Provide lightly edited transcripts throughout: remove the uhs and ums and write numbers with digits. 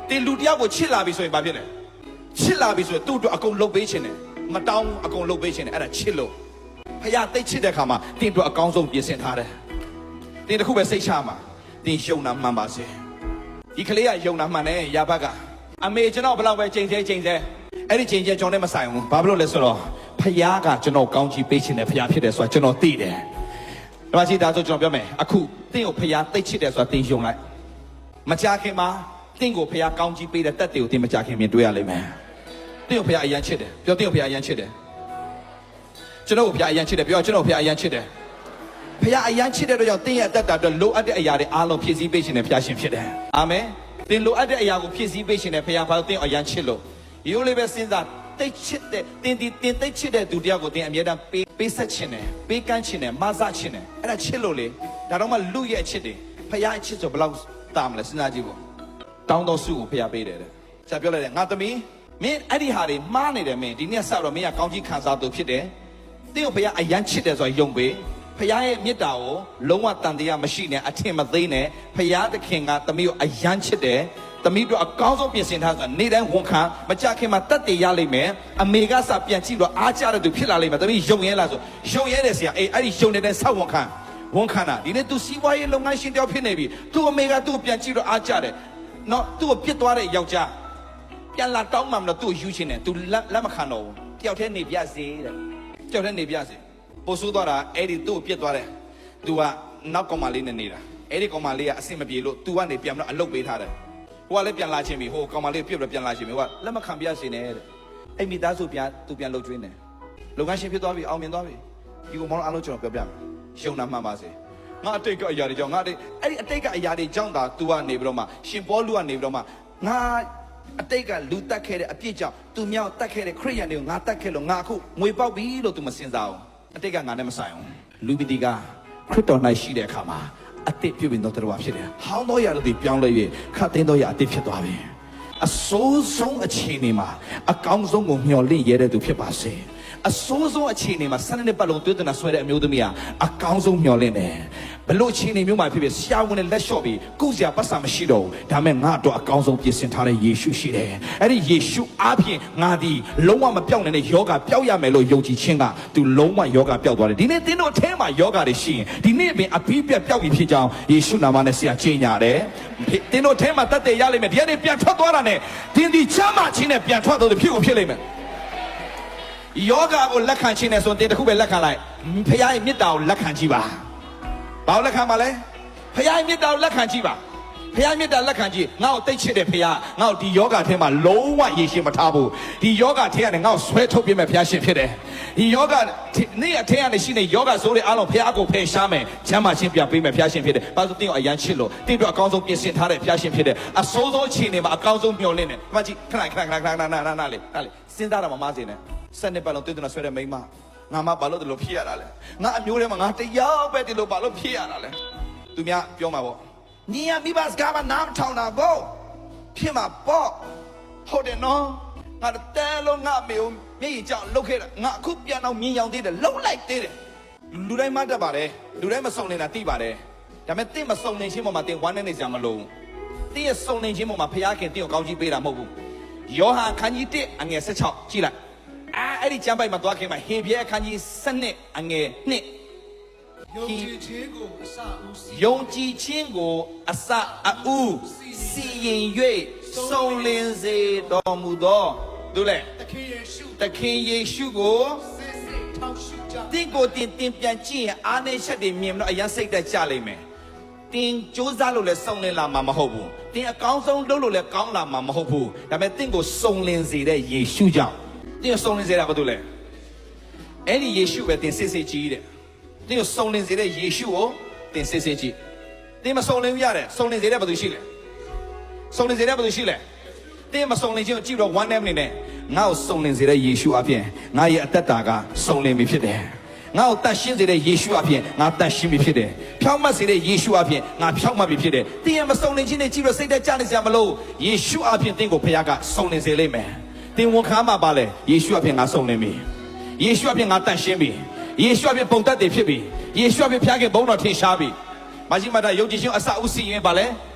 တင်လူတယောက်ကိုချစ်လာပြီဆိုရင်ဘာဖြစ်လဲချစ်လာပြီဆိုရင်သူ့အတွက်အကုန်လုပ်ပေးခြင်းတယ်မတောင်းအကုန်လုပ်ပေးခြင်းတယ်အဲ့ဒါချစ်လို့ဖခင်သိချစ်တဲ့ခါမှာတင်အတွက်အကောင်းဆုံးပြင်ဆင်ထားတယ်တင်တစ်ခုပဲစိတ်ချမှာတင်ယုံနာမှန်ပါစေဒီကလေးကယုံနာမှန်တယ်ရာဘက်ကအမေကျွန်တော်ဘယ်လောက်ပဲချိန်ဆအဲ့ဒီချိန်ကျွန်တော်နဲ့မဆိုင်ဘူးဘာဖြစ်လို့လဲဆိုတော့ဖခင်ကကျွန်တော်ကောင်းချီးပေးခြင်းတယ်ဖခင်ဖြစ်တယ်ဆိုတာကျွန်တော်သိတယ်ဒါမှရှိသားဆိုကျွန်တော်ပြောမယ်အခုတင်ကိုဖခင်သိချစ်တယ်ဆိုတာတင်ယုံလိုက်မကြခင်မှာတင်ကိုဖခင်ကောင်းချီးပေးတဲ့တက်တွေကိုတင်မကြခင်မြင်တွေ့ရလိမ့်မယ်တင်ကိုဖခင်အယမ်းချစ်တယ်ပြောတင်ကိုဖခင်အယမ်းချစ်တယ်ကျွန်တော်ကိုဖခင်အယမ်းချစ်တယ်ပြောကျွန်တော်ဖခင်အယမ်းချစ်တယ်ဖခင်အယမ်းချစ်တဲ့အတွက်ကြောင့်တင်ရဲ့အသက်တာအတွက်လိုအပ်တဲ့အရာတွေအားလုံးဖြည့်ဆည်းပေးခြင်းနဲ့ဖခင်ရှင်ဖြစ်တယ်အာမင်တင်လိုအပ်တဲ့အရာကိုဖြည့်ဆည်းပေးခြင်းနဲ့ဖခင်ဘာလို့တင်အယမ်းချစ်လို့ရိုးလေးပဲစဉ်းစားတိတ်ချစ်တဲ့တင်တိတ်ချစ်တဲ့သူတယောက်ကိုတင်အမြဲတမ်းပေးဆက်ခြင်းနဲ့ပေးကမ်းခြင်းနဲ့မဆခြင်းနဲ့အဲ့ဒါချစ်လို့လေဒါတော့မှလူရဲ့အချစ်တွေဖခင်အချစ်ဆိုဘယ်လောက်တာမလဲစဉ်းစားကြည့်ဖို့တောင်းတော်စုကိုဖခင်ပေးတယ်တဲ့ဆရာပြောလိုက်တယ်ငါသမီးမင်းအဲ့ဒီဟာတွေမှားနေတယ်မင်းဒီနေ့စတော့မင်းကကောင်းကြီးခံစားသူဖြစ်တယ်တင်းကိုဖခင်အယမ်းချစ်တယ်ဆိုတော့ယုံပေးဖခင်ရဲ့မေတ္တာကိုလုံးဝတန်တရားမရှိနဲ့အထင်မသေးနဲ့ဖခင်သခင်ကသမီးကိုအယမ်းချစ်တယ်သမီးတို့အကောင်းဆုံးပြင်ဆင်ထားဆိုတာနေ့တိုင်းဝန်ခံမကြခင်မှာတက်တည်ရလိမ့်မယ်အမေကစပြန်ကြည့်တော့အားကြတဲ့သူဖြစ်လာလိမ့်မယ်သမီးယုံရဲလားဆိုယုံရဲတယ်ဆရာအဲ့ဒီယုံနေတဲ့ဆောက်ဝန်ခံတာဒီနေ့ तू စီးပွားရေးလုပ်ငန်းရှင်တယောက်ဖြစ်နေပြီ तू အမေက तू ပြန်ကြည့်တော့အားကြတယ်နော် तू ကိုပြစ်သွားတဲ့ယောက်ျားပြန်လာတောင်းမှမလို့ तू ယူချင်တယ် तू လက်မခံတော့ဘူးတယောက်တည်းနေပြစေတဲ့တယောက်တည်းနေပြစေပို့ဆိုးသွားတာအဲ့ဒီ तू ကိုပြစ်သွားတယ် तू ကနောက်ကောင်မလေးနဲ့နေတာအဲ့ဒီကောင်မလေးကအဆင်မပြေလို့ तू ကနေပြန်တော့အလုပ်ပေးထားတယ်ဟိုကလည်းပြန်လာချင်းပြီဟိုကောင်မလေးပြစ်ပြီးပြန်လာချင်းပြီဟိုကလက်မခံပြစေနဲ့တဲ့အဲ့မိသားစုပြန် तू ပြန်လှုပ်ကျွင်းတယ်လုပ်ငန်းရှင်ဖြစ်သွားပြီအောင်မြင်သွားပြီဒီကောင်မောင်အားလုံးကျွန်တော်ပြောပြမယ်ရှုံနာမှန်ပါစေငါအတိတ်ကအရာတွေကြောင့်ငါအဲ့ဒီအတိတ်ကအရာတွေကြောင့်သာ तू ကနေပြီးတော့မှရှင်ပေါလုကနေပြီးတော့မှငါအတိတ်ကလူတက်ခဲ့တဲ့အပြစ်ကြောင့် तू မြောက်တက်ခဲ့တဲ့ခရစ်ယာန်တွေကိုငါတက်ခဲ့လို့ငါအခုငွေပေါက်ပြီလို့ तू မစင်စားဘူးအတိတ်ကငါနဲ့မဆိုင်ဘူးလူပီတီကခရစ်တော်၌ရှိတဲ့အခါမှာအတိတ်ပြုပြင်တော်တော်ဖြစ်တယ်ဟောင်းတော်ရလို့ဒီပြောင်းလဲပြီးခတ်သိမ်းတော်ရအတိတ်ဖြစ်သွားပြီအဆိုးဆုံးအခြေအနေမှာအကောင်းဆုံးကိုမျှော်လင့်ရတဲ့သူဖြစ်ပါစေအဆိုးဆုံးအခြေအနေမှာ12နှစ်ပတ်လုံးတွေ့တဲ့နာဆွဲတဲ့အမျိုးသမီးကအကောင်းဆုံးမျှော်လင့်တယ်ဘလို့အခြေအနေမျိုးမှာဖြစ်ဖြစ်ဆရာဝန်နဲ့လက်လျှော့ပြီးကုစရာပတ်စံမရှိတော့ဘူးဒါမဲ့ငါတော့အကောင်းဆုံးပြင်ဆင်ထားတဲ့ယေရှုရှိတယ်အဲ့ဒီယေရှုအားဖြင့်ငါဒီလုံးဝမပြောင်းနိုင်တဲ့ယောဂပျောက်ရမယ်လို့ယုံကြည်ခြင်းကသူလုံးဝယောဂပျောက်သွားတယ်ဒီနေ့သင်တို့အထဲမှာယောဂတွေရှိရင်ဒီနေ့ပင်အပြီးပြတ်ပျောက်ပြီဖြစ်ကြောင်းယေရှုနာမနဲ့ဆရာကြေညာတယ်သင်တို့အထဲမှာတတ်တယ်ရလိမ့်မယ်ဒီကနေပြန်ထွက်သွားတာနဲ့သင်ဒီချမ်းသာခြင်းနဲ့ပြန်ထွက်သွားတဲ့ဖြစ်ကိုဖြစ်လိမ့်မယ်ယောဂကိုလက်ခံခြင်းနဲ့ဆိုရင်တခုပဲလက်ခံလိုက်ဖခင်ရဲ့မေတ္တာကိုလက်ခံကြည့်ပါဘာလို့လက်ခံပါလဲဖခင်ရဲ့မေတ္တာကိုလက်ခံကြည့်ပါဖခင်မေတ္တာလက်ခံကြည့်ငါ့ကိုတိတ်ချစ်တယ်ဖခင်ငါ့ကိုဒီယောဂထဲမှာလုံးဝရေရှည်မထားဘူးဒီယောဂထဲကနေငါ့ကိုဆွဲထုတ်ပြမယ်ဖခင်ရှင်ဖြစ်တယ်ဒီယောဂနေ့အထဲကနေရှိနေယောဂဆိုးတွေအားလုံးဖခင်ကိုဖယ်ရှားမယ်ချမ်းသာခြင်းပြန်ပေးမယ်ဖခင်ရှင်ဖြစ်တယ်ဘာလို့တင်းကိုအယမ်းချစ်လို့တင်းတို့အကောင်းဆုံးပြင်ဆင်ထားတဲ့ဖခင်ရှင်ဖြစ်တယ်အဆိုးဆုံးခြေနေမှာအကောင်းဆုံးမျှော်လင့်တယ်ဒီမှာကြည့်ခဏလေးစဉ်းစားတာမမစင်နဲ့12နှစ်ပတ်လုံးတွေ့တဲ့ဆွဲတဲ့မိန်းမငါမဘာလို့ဒီလိုဖြစ်ရတာလဲငါအမျိုးထဲမှာငါတယောက်ပဲဒီလိုဘာလို့ဖြစ်ရတာလဲသူများပြောမှာပေါ့ညီရမိဘစကားမနားထောင်တာပေါ့ဖြစ်မှာပေါ့ဟုတ်တယ်နော်ငါတဲလုံးငါမေကိုမြေကြီးကြောင်လှုပ်ခဲ့တာငါအခုပြန်တော့မြင်ရောင်သေးတယ်လှုပ်လိုက်သေးတယ်လူတိုင်းမတတ်ပါတယ်လူတိုင်းမစုံနေတာသိပါတယ်ဒါပေမဲ့တင့်မစုံနေချင်းပေါ်မှာတင်ဝမ်းနေစရာမလိုဘူးတင့်ရဲ့စုံနေချင်းပေါ်မှာဖခင်တင့်ကိုကောင်းကြီးပေးတာမဟုတ်ဘူးယောဟန်ခန်းကြီး1အငယ်16ကြည့်လိုက်အဲ့ဒီကျမ်းပိုက်မှာသွားခင်မှာဟေဘရဲအခန်းကြီး7အငယ်2ယုံကြည်ခြင်းကိုအစအဦးယုံကြည်ခြင်းကိုအစအဦးစီရင်၍စုံလင်စေတော်မူသောသူလေသခင်ယေရှုကိုစစ်စစ်ထောက်ရှုကြတင့်ကိုတင်ပြန်ကြည့်ရင်အားနည်းချက်တွေမြင်တော့အရင်စိတ်တက်ကြလိမ့်မယ်တင်စူးစမ်းလို့လည်းစုံလင်လာမှာမဟုတ်ဘူးတင်အကောင်းဆုံးလုပ်လို့လည်းကောင်းလာမှာမဟုတ်ဘူးဒါပေမဲ့တင့်ကိုစုံလင်စေတဲ့ယေရှုကြောင့်တင်းကိုစုံလင်စေတာဘာလို့လဲအဲ့ဒီယေရှုပဲတင်စစ်စစ်ကြည့်တဲ့တင်းကိုစုံလင်စေတဲ့ယေရှုကိုတင်စစ်စစ်ကြည့်တင်းမစုံလင်ဘူးရတယ်စုံလင်စေတဲ့ဘာလို့ရှိလဲစုံလင်စေတဲ့ဘာလို့ရှိလဲတင်းမစုံလင်ခြင်းကိုကြည့်တော့ one name နေနဲ့ငါ့ကိုစုံလင်စေတဲ့ယေရှုအပြင်ငါရဲ့အသက်တာကစုံလင်ပြီဖြစ်တယ်ငါ့ကိုတတ်ရှင်းစေတဲ့ယေရှုအပြင်ငါတတ်ရှင်းပြီဖြစ်တယ်ဖြောင့်မတ်စေတဲ့ယေရှုအပြင်ငါဖြောင့်မတ်ပြီဖြစ်တယ်တင်းရဲ့မစုံလင်ခြင်းနဲ့ကြည့်တော့စိတ်သက်ကြနေစရာမလိုယေရှုအပြင်တင်းကိုဖခင်ကစုံလင်စေလိမ့်မယ်တင်ဝန်ခံမှာပါလေယေရှုအပြင်ငါစုံလင်ပြီယေရှုအပြင်ငါတန်ရှင်းပြီယေရှုအပြင်ပုံသက်တည်ဖြစ်ပြီယေရှုအပြင်ဖခင်ဘုန်းတော်ထင်ရှားပြီမရှိမတာယုံကြည်ခြင်းအစအဦးစီရင်ပါလေ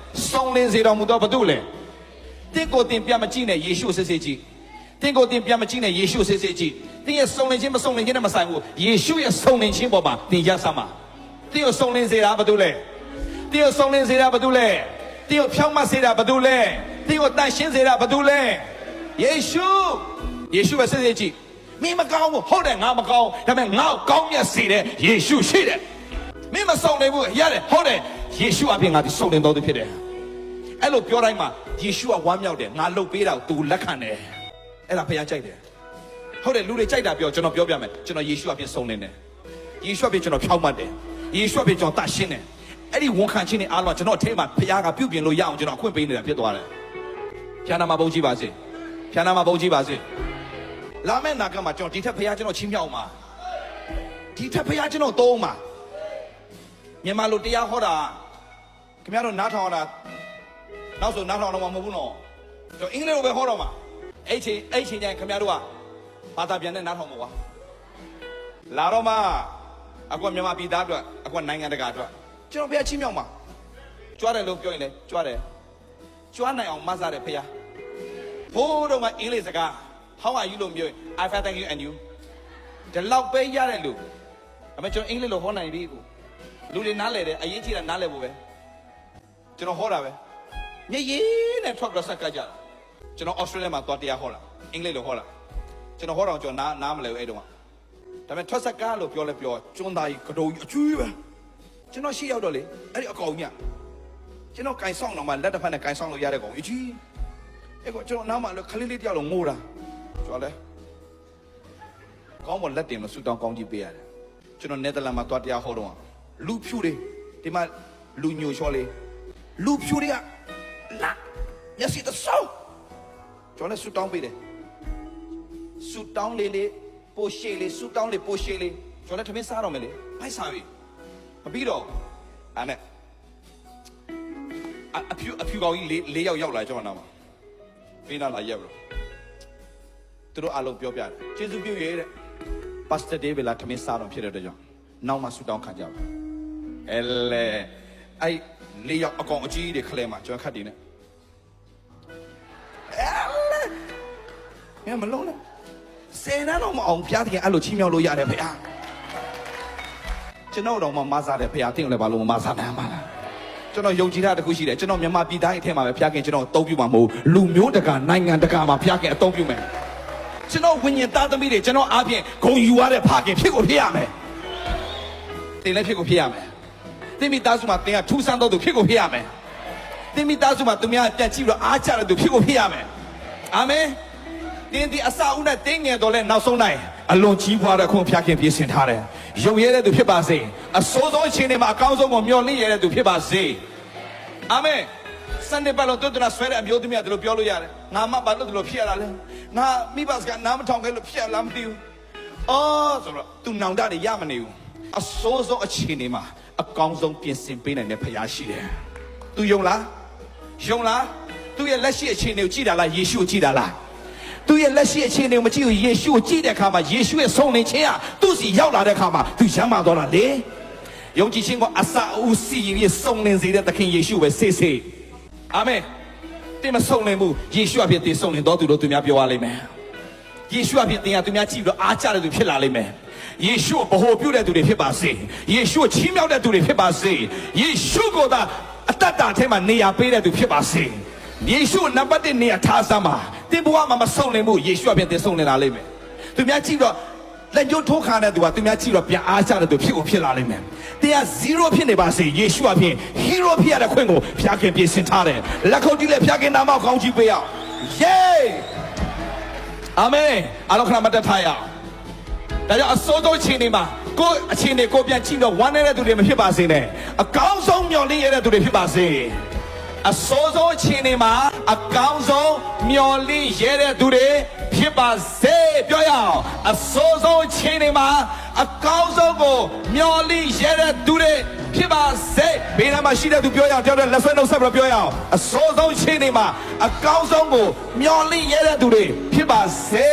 စုံလင်စေတော်မူသောဘုသူလေတ တင်းကိုတင်ပြမကြည့်နဲ့ယေရှုစစ်စစ်ကြည့်တင်းကိုတင်ပြမကြည့်နဲ့ယေရှုစစ်စစ်ကြည့်တင်းရဲ့စုံလင်ခြင်းမစုံလင်ခြင်းနဲ့မဆိုင်ဘူးယေရှုရဲ့စုံလင်ခြင်းပေါ်မှာတင်ရစမ်းပါတင်းကိုစုံလင်စေတာဘာလို့လဲတင်းကိုစုံလင်စေတာဘာလို့လဲတင်းကိုဖြောင်းမစေတာဘာလို့လဲတင်းကိုတန်ရှင်းစေတာဘာလို့လဲယေရှုပဲစစ်စစ်ကြည့်မင်းမကောင်းဘူးဟုတ်တယ်ငါမကောင်းဒါပေမဲ့ငါ့ကိုကောင်းမြတ်စေတဲ့ယေရှုရှိတယ်မင်းမစုံနေဘူးရတယ်ဟုတ်တယ်ယေရှုအပြင်ငါဒီစုံလင်တော်သူဖြစ်တယ်အဲ့လိုပြောတိုင်းမှာယေရှုကဝမ်းမြောက်တယ်ငါလှုပ်ပေးတာကိုသူလက်ခံတယ်အဲ့ဒါဖခင်ကြိုက်တယ်ဟုတ်တယ်လူတွေကြိုက်တာပြောကျွန်တော်ပြောပြမယ်ကျွန်တော်ယေရှုအပြင်စုံလင်တယ်ယေရှုအပြင်ကျွန်တော်ဖြောင်းမှတ်တယ်ယေရှုအပြင်ကျွန်တော်တတ်ရှင်းတယ်အဲ့ဒီဝန်ခံခြင်းနဲ့အားလုံးကျွန်တော်အထက်မှာဖခင်ကပြုပြင်လို့ရအောင်ကျွန်တော်အခွင့်ပေးနေတာဖြစ်သွားတယ်ဖခင်နာမှာဘုန်းကြီးပါစေဖခင်နာမှာဘုန်းကြီးပါစေလာမယ့်နာကမှာကျွန်တော်ဒီထက်ဖခင်ကျွန်တော်ချင်းမြောက်မှာဒီထက်ဖခင်ကျွန်တော်သုံးမှာမြန်မာလိုတရားဟောတာခင်ဗျားတို့နားထောင်တာနောက်ဆိုနားထောင်တော့မှာမဟုတ်ဘူးနော်ကျွန်တော်အင်္ဂလိပ်လိုပဲဟောတော့မှာအဲ့ချိန်ကျရင်ခင်ဗျားတို့ကဘာသာပြန်နဲ့နားထောင်မှာကွာလာတော့မှအခုမြန်မာပြည်သားအတွက်အခုနိုင်ငံတကာအတွက်ကျွန်တော်ဖခင်ချင်းမြောက်မှာကြွားတယ်လို့ပြောရင်လည်းကြွားတယ်ကြွားနိုင်အောင်မဆတယ်ဖခင်ဘိုးတော်ကအင်္ဂလိပ်စကား How are you လို့ပြောရင် I feel thank you and you ဒီလောက်ပဲရတဲ့လူအမေကျွန်တော်အင်္ဂလိပ်လိုဟောနိုင်ပြီကိုလူတွေနားလဲတယ်အရင်ကြီးတာနားလဲဖို့ပဲကျွန်တော်ဟောတာပဲညရေးနဲ့ထွက်တော့ဆက်ကကြတာကျွန်တော် Australia မှာသွားတရားဟောတာအင်္ဂလိပ်လိုဟောတာကျွန်တော်ဟောတော့ကျွန်တော်နားမလဲဘူးအဲ့တုန်းကဒါပေမဲ့ထွက်ဆက်ကားလို့ပြောလဲပြောကျွန်းသားကြီးကတော်ကြီးအကျွေးပဲကျွန်တော်ရှေ့ရောက်တော့လေအဲ့ဒီအကောင်ကြီးကျွန်တော်ကင်ဆောင်တော့မှလက်တစ်ဖက်နဲ့ကင်ဆောင်လို့ရတဲ့ကောင်ကြီးအဲ့ကကျွန်တော်နားမှာခလေးလေးတယောက်လုံးငိုတာကျွန်တော်လဲကောင်းမလက်တင်လို့ဆူတောင်းကောင်းကြီးပေးရတယ်ကျွန်တော်နယ်သာလန်မှာသွားတရားဟောတော့လူဖြူတွေဒီမှာလူညိုချောလေးလူဖြူတွေကလာမျက်စိတဆောင်းကျွန်တော်လည်းဆူတောင်းပေးတယ်ဆူတောင်းလေးပိုရှေလေးဆူတောင်းလေးပိုရှေလေးကျွန်တော်လည်းထမင်းစားတော့မယ်လေဖိုက်စားပြီမပြီးတော့အဲ့နဲ့အဖြူကောင်ကြီး၄ယောက်ရောက်လာကျွန်တော်နားမှာပေးနာလာရက်လို့သူတို့အလုံးပြောပြတယ်ကျေးဇူးပြုရဲတဲ့ပါစတာဒေးဗလာထမင်းစားတော့ဖြစ်တဲ့အတွက်ကြောင့်နောက်မှဆူတောင်းခံကြပါအဲ့လေအဲ့၄ယောက်အကောင်အကြီးတွေခလဲမှာကျွန်တော်ခတ်တင်နေအဲ့လေမလုံးနဲ့ဆယ်နှတော့မအောင်ဖျားတဲ့အဲ့လိုချီးမြှောက်လို့ရတယ်ဖေအားကျွန်တော်တော့မဆားတယ်ဖေအားတင်းလည်းဘာလို့မဆားနိုင်မှာလားကျွန်တော်ယုံကြည်တာတခုရှိတယ်ကျွန်တော်မြန်မာပြည်သားအထက်မှာပဲဖျားခင်ကျွန်တော်အသုံးပြုမှာမဟုတ်လူမျိုးတကာနိုင်ငံတကာမှာဖျားခင်အသုံးပြုမယ်ကျွန်တော်ဝိညာဉ်သားသမီးတွေကျွန်တော်အားဖြင့်ဂုဏ်ယူရတဲ့ဖခင်ဖြစ်ကိုဖြစ်ရမယ်တင်လည်းဖြစ်ကိုဖြစ်ရမယ်တင်မိသားစုမှာတင်ကထူးဆန်းသောသူဖြစ်ကိုဖြစ်ရမယ်တင်မိသားစုမှာသူများပြန်ကြည့်ပြီးတော့အားကျတဲ့သူဖြစ်ကိုဖြစ်ရမယ်အာမင်တင်းဒီအစာဦးနဲ့တင်းငယ်တော့လဲနောက်ဆုံးနိုင်အလွန်ကြီးပွားတဲ့ခွန်ဖျားခင်ပြင်ဆင်ထားတယ်ယုံရဲတဲ့သူဖြစ်ပါစေအစိုးဆုံးအချိန်တွေမှာအကောင်းဆုံးကိုမျှော်လင့်ရတဲ့သူဖြစ်ပါစေအာမင်စနေပါလို့တို့တနာဆွဲတဲ့အမျိုးသမီးကတို့ပြောလို့ရတယ်ငါမှဘာလို့တို့ဖြစ်ရတာလဲငါမိဘစကနားမထောင်ခဲ့လို့ဖြစ်ရလားမသိဘူးအော်ဆိုတော့သူနောင်တတွေရမနေဘူးအစိုးဆုံးအချိန်တွေမှာအကောင်းဆုံးပြင်ဆင်ပေးနိုင်တဲ့ဖခင်ရှိတယ်သူယုံလားသူရဲ့လက်ရှိအခြေအနေကိုကြည့်တာလားယေရှုကိုကြည့်တာလားသူရဲ့လက်ရှိအခြေအနေကိုမကြည့်ဘူးယေရှုကိုကြည့်တဲ့အခါမှာယေရှုရဲ့ဆုံးလင်ခြင်းဟာသူ့စီရောက်လာတဲ့အခါမှာသူရမ်းမာသွားတာလေယုံကြည်ခြင်းကိုအစာအုပ်စီရင်ဆုံးလင်စေတဲ့သခင်ယေရှုပဲစေအာမင်တင်မဆုံးလင်ဘူးယေရှုအဖြစ်တင်ဆုံးလင်တော်သူတို့သူများပြောရလိမ့်မယ်ယေရှုအဖြစ်တင်ရသူများကြည့်ပြီးတော့အားကျတဲ့သူဖြစ်လာလိမ့်မယ်ယေရှုကိုဗဟိုပြုတဲ့သူတွေဖြစ်ပါစေယေရှုကိုချီးမြှောက်တဲ့သူတွေဖြစ်ပါစေယေရှုကိုသာအတ္တတာထဲမှာနေရာပေးတဲ့သူဖြစ်ပါစေယေရှုနံပါတ်1နေရာထားစမ်းပါတင်ဘဝမှာမဆုံးလင်ဘူးယေရှုအပြင်တင်ဆုံးလင်လာလိမ့်မယ်သူများကြည့်တော့လက်ညှိုးထိုးခါတဲ့သူကသူများကြည့်တော့ပြန်အားကျတဲ့သူဖြစ်လာလိမ့်မယ်တင်က0ဖြစ်နေပါစေယေရှုအပြင် hero ဖြစ်ရတဲ့ခွင့်ကိုဖျားခင်ပြင်ဆင်ထားတယ်လက်ခုပ်တီးလက်ဖျားခင်နာမကောင်းကြီးပေးအောင်ယေအာမင်အားလုံးခဏမတက်ထားရအောင်ဒါကြောင့်အစိုးဆုံးအချိန်တွေမှာကိုယ်အချိန်တွေကိုပြန်ကြည့်တော့ဝမ်းနေတဲ့သူတွေမဖြစ်ပါစေနဲ့အကောင်းဆုံးမျှော်လင့်ရတဲ့သူတွေဖြစ်ပါစေအစိုးဆုံးအချိန်တွေမှာအကောင်းဆုံးမျှော်လင့်ရတဲ့သူတွေဖြစ်ပါစေပြောရအောင်အစိုးဆုံးအချိန်တွေမှာအကောင်းဆုံးကိုမျှော်လင့်ရတဲ့သူတွေဖြစ်ပါစေဘေးနားမှာရှိတဲ့သူပြောရအောင်ကြောက်တဲ့လက်ဆွဲနှုတ်ဆက်ပြီးပြောရအောင်အစိုးဆုံးအချိန်တွေမှာအကောင်းဆုံးကိုမျှော်လင့်ရတဲ့သူတွေဖြစ်ပါစေ